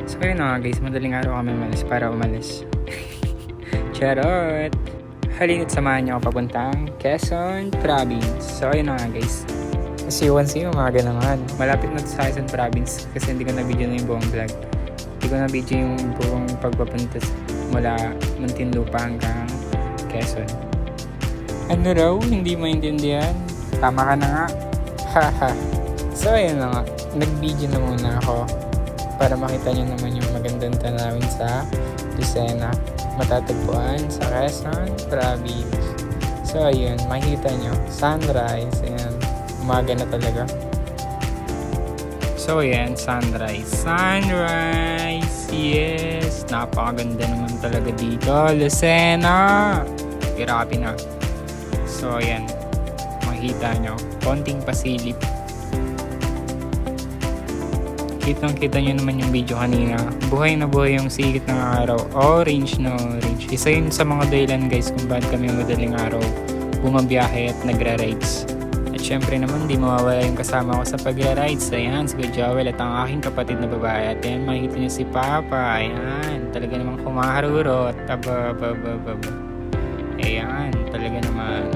So yun na nga guys, madaling araw kami umalis para umalis. Charot! Halina't samahan niyo ako papuntang Quezon Province. So yun na nga guys. Kasi once yung umaga naman, malapit na sa Quezon Province kasi hindi ko na-video na yung buong vlog. Hindi ko na-video yung buong pagpapunta mula Muntinlupa hanggang Quezon. Ano raw? Hindi maintindihan? Tama ka na nga. Haha. So ayun na nga, nag-video na muna ako para makita nyo naman yung magandang tanawin sa Lucena, matatagpuan sa Quezon Province. So ayun, makikita nyo sunrise. Ayan, umaga na talaga. So ayan, sunrise. Yes, napakaganda naman talaga dito, Lucena. Grabe na. So ayan, makikita nyo konting pasilip. Kitang-kita nyo naman yung video kanina. Buhay na buhay yung sikit ng araw. Orange na orange. Isa yun sa mga dahilan guys kung bakit kami madaling araw bumabiyahe at nagra-rides. At syempre naman di mawawala yung kasama ko sa pagra-rides. Ayan, si Joel at ang aking kapatid na babae. At ayan, makikita nyo si Papa. Ayan, talaga namang kumaharurot. Ayan, talaga naman.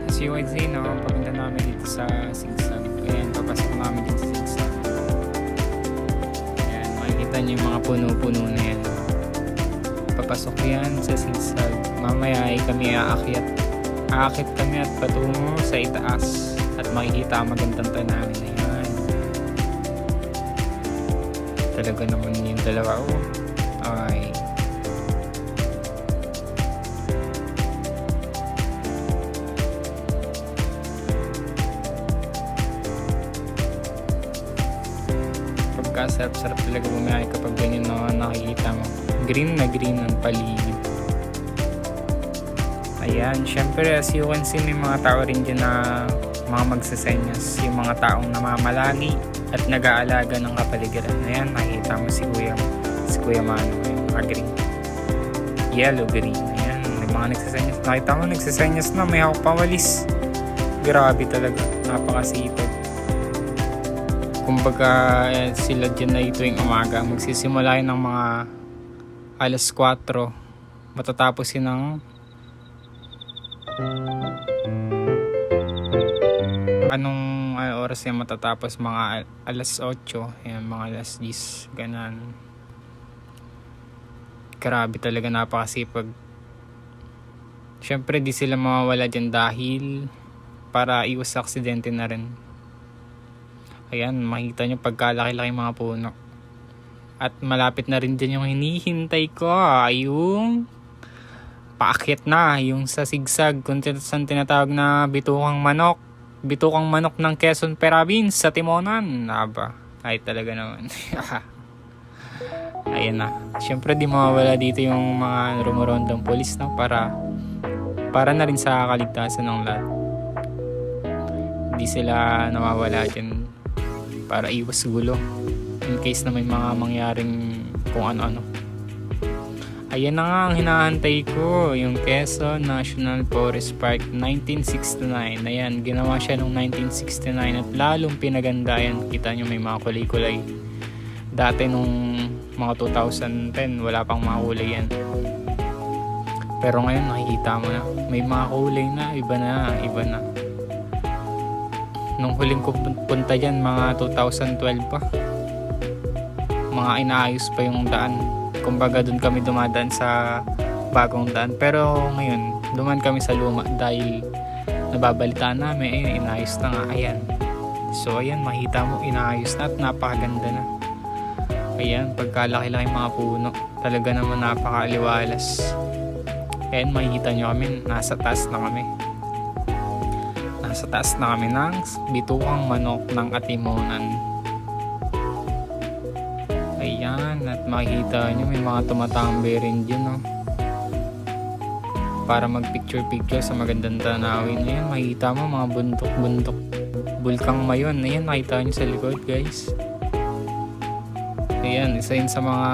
As you can see, no, papunta namin dito sa Sigsag. Ayan, papasok namin dito sa Sigsag. Ayan, makikita nyo yung mga puno-puno na yan. Papasok yan sa Sigsag. Mamaya ay kami aakyat. Aakit kami at patungo sa itaas. At makikita ang magandang tanawin na yan. Talaga naman yung dalawa. Ay. Sarap-sarap talaga bumiyahe kapag ganyan na nakikita mo. Green na green ang paligid. Ayan, syempre as you can see may mga tao rin dyan na mga magsasenyas. Yung mga taong namamalagi at nag-aalaga ng kapaligiran. Ayan, nakikita mo si Kuya Mano. Ayan, green. Yellow, green. Ayan, may mga nagsasenyas. Nakita mo nagsasenyas na, may hawak pawalis. Grabe talaga, napakasipag. Kumbaga sila dyan na ito yung umaga. Magsisimula yun ng mga alas 4. Matatapos yun ng anong oras yan matatapos? Mga alas 8. Ayan, mga alas 10. Ganon. Grabe talaga, napakasipag. Syempre di sila mawawala dyan dahil para iwas sa aksidente na rin. Ayan, makikita nyo pagkalaki-laki mga puno. At malapit na rin din yung hinihintay ko. Yung paakyat na. Yung sa Sigsag. Kung saan tinatawag na Bitukang Manok. Bitukang Manok ng Quezon Province sa Timonan. Aba, ay talaga naman. Ayan na. Siyempre di mawawala dito yung mga rumorondong polis, no? Para na rin sa kaligtasan ng lahat. Hindi sila nawawala dyan para iwas gulo in case na may mga mangyaring kung ano-ano. Ayan na nga ang hinahantay ko, yung Quezon National Forest Park 1969. Ayan, ginawa siya noong 1969 at lalong pinaganda yan. Kita nyo may mga kulay-kulay. Dati nung mga 2010 wala pang mga kulay yan, pero ngayon nakikita mo na may mga kulay na, iba na. Nung huling punta dyan, mga 2012 pa. Mga inaayos pa yung daan. Kumbaga doon kami dumadaan sa bagong daan. Pero ngayon, duman kami sa luma dahil nababalitaan namin, inaayos na nga. Ayan. So ayan, makita mo, inaayos na at napakaganda na. Ayan, pagkalaki-laki mga puno. Talaga naman napakaliwalas. Ayan, makikita nyo kami, nasa taas na kami. Sa taas na kami ng Bitukang Manok ng Atimonan. Ayan, at makikita nyo may mga tumatambay rin dyan, no? Para mag picture sa magandang tanawin. Ayan, makikita mo mga bundok Bulkang Mayon. Ayan, makikita nyo sa likod guys. Ayan, isa yun sa mga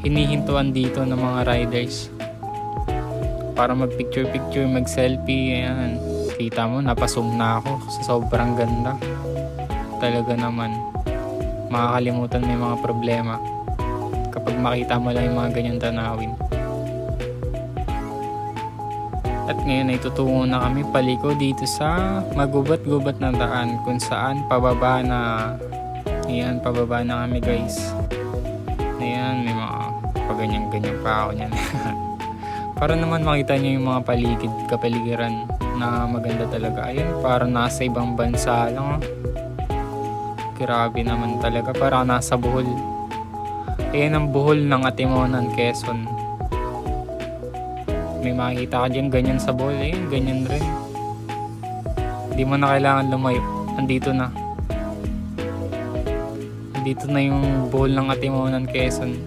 hinihintuan dito ng mga riders para mag picture, mag selfie. Ayan, kita mo, napasum na ako sa sobrang ganda talaga naman. makakalimutan mo yung mga problema kapag makita mo lang yung mga ganyang tanawin. At ngayon ay tutungo na kami paliko dito sa magubat-gubat na daan kung saan pababa na. Ayan, pababa na kami guys. Ayan, may mga paganyan-ganyan pa ako niyan. Para naman makita niyo yung mga paligid, kapaligiran na maganda talaga. Ayan, para nasa ibang bansa lang. Grabe naman talaga, para nasa Bohol. Ayan ang Bohol ng Atimonan, Quezon. May makikita ka dyan, ganyan sa Bohol. Ayan, ganyan rin. Hindi mo na kailangan lumayo. Andito na. Dito na yung Bohol ng Atimonan, Quezon.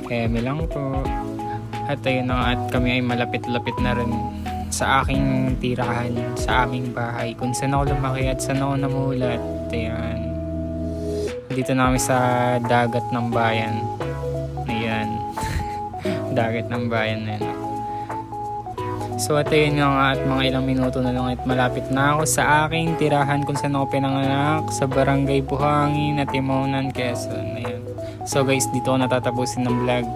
Eme lang po. At ayun na, at kami ay malapit-lapit na rin sa aking tirahan, sa aming bahay, kung saan ako lumaki at saan ako namulat. Ayan. Dito na kami sa dagat ng bayan. Ayan. Dagat ng bayan na yun. So at ayun nga, at mga ilang minuto na lang at malapit na ako sa aking tirahan kung saan ako pinanganak, sa Barangay Buhangin, Atimonan, Quezon. Ayan. So guys, dito ako natatapusin ng vlog.